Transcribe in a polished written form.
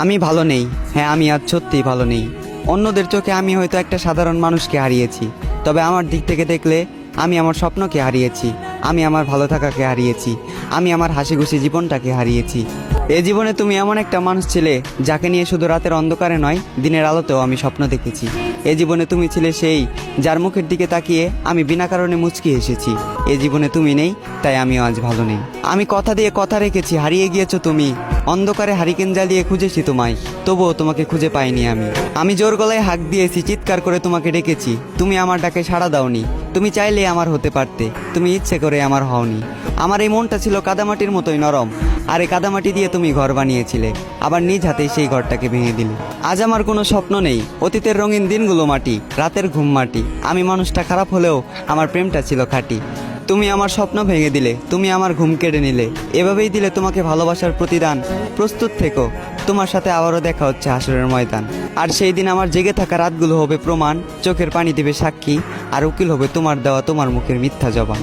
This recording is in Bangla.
আমি ভালো নেই। হ্যাঁ, আমি আজ সত্যিই ভালো নেই। অন্যদের চোখে আমি হয়তো একটা সাধারণ মানুষকে হারিয়েছি, তবে আমার দিক থেকে দেখলে আমি আমার স্বপ্নকে হারিয়েছি, আমি আমার ভালো থাকাকে হারিয়েছি, আমি আমার হাসি খুশি জীবনটাকে হারিয়েছি। এ জীবনে তুমি এমন একটা মানুষ ছিলে যাকে নিয়ে শুধু রাতের অন্ধকারে নয়, দিনের আলোতেও আমি স্বপ্ন দেখেছি। এ জীবনে তুমি ছিলে সেই যার মুখের দিকে তাকিয়ে আমি বিনা কারণে মুচকি এসেছি। এ জীবনে তুমি নেই, তাই আমিও আজ ভালো নেই। আমি কথা দিয়ে কথা রেখেছি, হারিয়ে গিয়েছো তুমি। অন্ধকারে হারিকেন জ্বালিয়ে খুঁজেছি তোমায়, তবুও তোমাকে খুঁজে পাইনি আমি জোর গলায় হাঁক দিয়েছি, চিৎকার করে তোমাকে ডেকেছি, তুমি আমার ডাকে সাড়া দাওনি। তুমি চাইলে আমার হতে পারতে, তুমি ইচ্ছে করে আমার হওনি। আমার এই মনটা ছিল কাদামাটির মতোই নরম, আর এই কাদামাটি দিয়ে তুমি ঘর বানিয়েছিলে, আবার নিজ হাতেই সেই ঘরটাকে ভেঙে দিলে। আজ আমার কোনো স্বপ্ন নেই, অতীতের রঙিন দিনগুলো মাটি, রাতের ঘুম মাটি। আমি মানুষটা খারাপ হলেও আমার প্রেমটা ছিল খাঁটি। তুমি আমার স্বপ্ন ভেঙে দিলে, তুমি আমার ঘুম কেড়ে নিলে, এভাবেই দিলে তোমাকে ভালোবাসার প্রতিদান। প্রস্তুত থেকো, তোমার সাথে আবারও দেখা হচ্ছে হাসরের ময়দান। আর সেই দিন আমার জেগে থাকা রাতগুলো হবে প্রমাণ, চোখের পানি দিবে সাক্ষী, আর উকিল হবে তোমার দেওয়া তোমার মুখের মিথ্যা জবান।